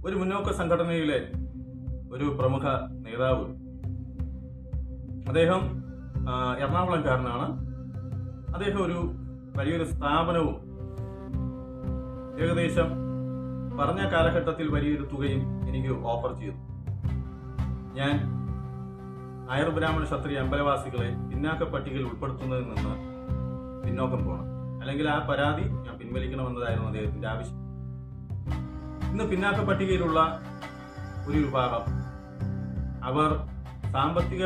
ഒരു മുന്നോക്ക സംഘടനയിലെ ഒരു പ്രമുഖ നേതാവ്. അദ്ദേഹം എറണാകുളംകാരനാണ്. അദ്ദേഹം ഒരു വലിയൊരു സ്ഥാപനവും ഏകദേശം പറഞ്ഞ കാലഘട്ടത്തിൽ വലിയൊരു തുകയും എനിക്ക് ഓഫർ ചെയ്തു. ഞാൻ നായർ ബ്രാഹ്മണ ക്ഷത്രിയ അമ്പലവാസികളെ പിന്നാക്ക പട്ടികയിൽ ഉൾപ്പെടുത്തുന്നതിൽ നിന്ന് പിന്നോക്കം പോകണം, അല്ലെങ്കിൽ ആ പരാതി ഞാൻ പിൻവലിക്കണമെന്നതായിരുന്നു അദ്ദേഹത്തിന്റെ ആവശ്യം. ഇന്ന് പിന്നാക്ക പട്ടികയിലുള്ള ഒരു വിഭാഗം അവർ സാമ്പത്തിക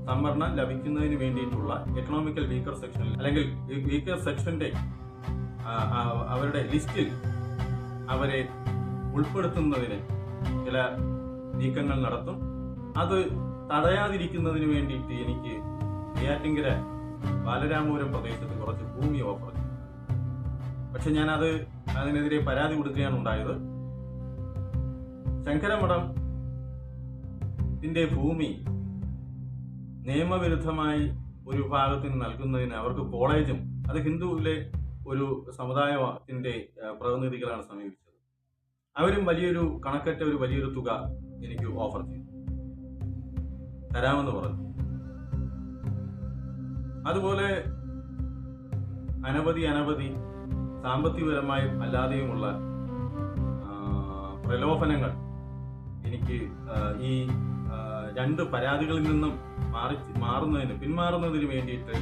സംവരണം ലഭിക്കുന്നതിന് വേണ്ടിയിട്ടുള്ള എക്കണോമിക്കൽ വീക്കർ സെക്ഷനിൽ, അല്ലെങ്കിൽ വീക്കർ സെക്ഷന്റെ അവരുടെ ലിസ്റ്റിൽ അവരെ ഉൾപ്പെടുത്തുന്നതിന് ചില നീക്കങ്ങൾ നടത്തും. അത് തടയാതിരിക്കുന്നതിന് വേണ്ടിയിട്ട് എനിക്ക് നെയ്യാറ്റിൻകര ബാലരാമപുരം പ്രദേശത്ത് കുറച്ച് ഭൂമി ഓഫർ ചെയ്തു. പക്ഷെ ഞാൻ അതിനെതിരെ പരാതി കൊടുക്കുകയാണ് ഉണ്ടായത്. ശങ്കരമഠത്തിന്റെ ഭൂമി നിയമവിരുദ്ധമായി ഒരു വിഭാഗത്തിന് നൽകുന്നതിന് അവർക്ക് കോളേജും, അത് ഹിന്ദുവിലെ ഒരു സമുദായത്തിന്റെ പ്രതിനിധികളാണ് സമീപിച്ചത്. അവരും കണക്കറ്റ ഒരു വലിയൊരു തുക എനിക്ക് ഓഫർ ചെയ്തു, തരാമെന്ന് പറഞ്ഞു. അതുപോലെ അനവധി സാമ്പത്തികപരമായും അല്ലാതെയുമുള്ള പ്രലോഭനങ്ങൾ എനിക്ക് ഈ രണ്ട് പരാതികളിൽ നിന്നും പിന്മാറുന്നതിന് വേണ്ടിയിട്ട്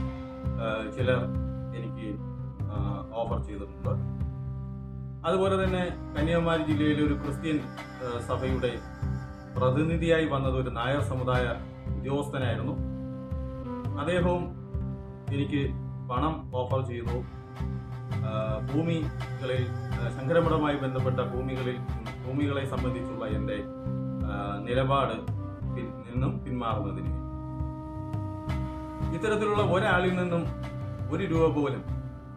ചിലർ എനിക്ക് ഓഫർ ചെയ്തിട്ടുണ്ട്. അതുപോലെ തന്നെ കന്യാകുമാരി ജില്ലയിലെ ഒരു ക്രിസ്ത്യൻ സഭയുടെ പ്രതിനിധിയായി വന്നത് ഒരു നായർ സമുദായ ഉദ്യോഗസ്ഥനായിരുന്നു. അദ്ദേഹവും എനിക്ക് പണം ഓഫർ ചെയ്തു. ഭൂമികളിൽ, ശങ്കരമഠവുമായി ബന്ധപ്പെട്ട ഭൂമികളെ സംബന്ധിച്ചുള്ള എൻ്റെ നിലപാട് നിന്നും പിന്മാറുന്നതിന്. ഇത്തരത്തിലുള്ള ഒരാളിൽ നിന്നും ഒരു രൂപ പോലും,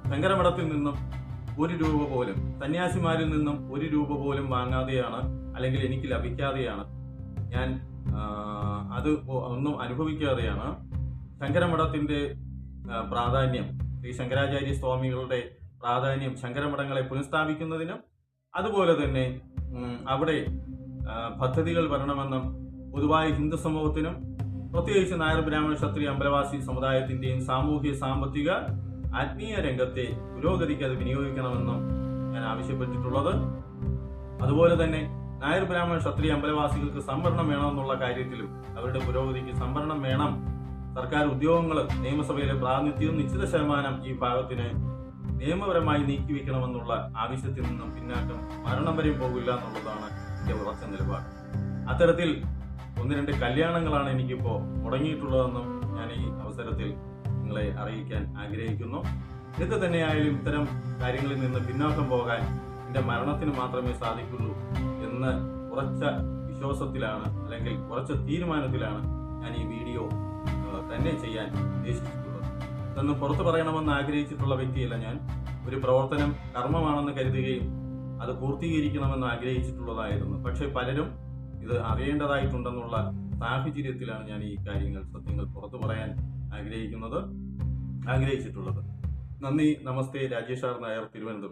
ശങ്കരമഠത്തിൽ നിന്നും ഒരു രൂപ പോലും, സന്യാസിമാരിൽ നിന്നും ഒരു രൂപ പോലും വാങ്ങാതെയാണ്, അല്ലെങ്കിൽ എനിക്ക് ലഭിക്കാതെയാണ്, ഞാൻ അത് ഒന്നും അനുഭവിക്കാതെയാണ് ശങ്കരമഠത്തിന്റെ പ്രാധാന്യം, ശ്രീ ശങ്കരാചാര്യ സ്വാമികളുടെ പ്രാധാന്യം ശങ്കരമഠങ്ങളെ പുനഃസ്ഥാപിക്കുന്നതിനും അതുപോലെ തന്നെ അവിടെ പദ്ധതികൾ വരണമെന്നും പൊതുവായ ഹിന്ദു സമൂഹത്തിനും പ്രത്യേകിച്ച് നായർ ബ്രാഹ്മണ ക്ഷത്രിയ അമ്പലവാസി സമുദായത്തിന്റെയും സാമൂഹ്യ സാമ്പത്തിക ആത്മീയ രംഗത്തെ പുരോഗതിക്ക് അത് വിനിയോഗിക്കണമെന്നും ഞാൻ ആവശ്യപ്പെട്ടിട്ടുള്ളത്. അതുപോലെ തന്നെ നായർ ബ്രാഹ്മണ ക്ഷത്രിയ അമ്പലവാസികൾക്ക് സംവരണം വേണമെന്നുള്ള കാര്യത്തിലും അവരുടെ പുരോഗതിക്ക് സംവരണം വേണം. സർക്കാർ ഉദ്യോഗങ്ങൾ, നിയമസഭയിലെ പ്രാതിനിധ്യവും നിശ്ചിത ശതമാനം ഈ ഭാഗത്തിന് നിയമപരമായി നീക്കിവെക്കണമെന്നുള്ള ആവശ്യത്തിൽ നിന്നും പിന്നാക്കം മരണം വരെയും പോകില്ല എന്നുള്ളതാണ് എന്റെ ഉറച്ച നിലപാട്. അത്തരത്തിൽ 1-2 കല്യാണങ്ങളാണ് എനിക്കിപ്പോൾ മുടങ്ങിയിട്ടുള്ളതെന്നും ഞാൻ ഈ അവസരത്തിൽ നിങ്ങളെ അറിയിക്കാൻ ആഗ്രഹിക്കുന്നു. എന്ത് തന്നെയായാലും ഇത്തരം കാര്യങ്ങളിൽ നിന്ന് പിന്നോക്കം പോകാൻ എന്റെ മരണത്തിന് മാത്രമേ സാധിക്കുള്ളൂ എന്ന് ഉറച്ച വിശ്വാസത്തിലാണ്, അല്ലെങ്കിൽ ഉറച്ച തീരുമാനത്തിലാണ് ഞാൻ ഈ വീഡിയോ തന്നെ ചെയ്യാൻ ഉദ്ദേശിച്ചിട്ടുള്ളത്. ഇതൊന്നും പുറത്തു പറയണമെന്ന് ആഗ്രഹിച്ചിട്ടുള്ള വ്യക്തിയല്ല ഞാൻ. ഒരു പ്രവർത്തനം കർമ്മമാണെന്ന് കരുതുകയും അത് പൂർത്തീകരിക്കണമെന്ന് ആഗ്രഹിച്ചിട്ടുള്ളതായിരുന്നു. പക്ഷെ പലരും ഇത് അറിയേണ്ടതായിട്ടുണ്ടെന്നുള്ള സാഹചര്യത്തിലാണ് ഞാൻ ഈ സത്യങ്ങൾ പുറത്തു പറയാൻ ആഗ്രഹിച്ചിട്ടുള്ളത്. നന്ദി, നമസ്തേ. രാജേഷ് ആർ നായർ, തിരുവനന്തപുരം.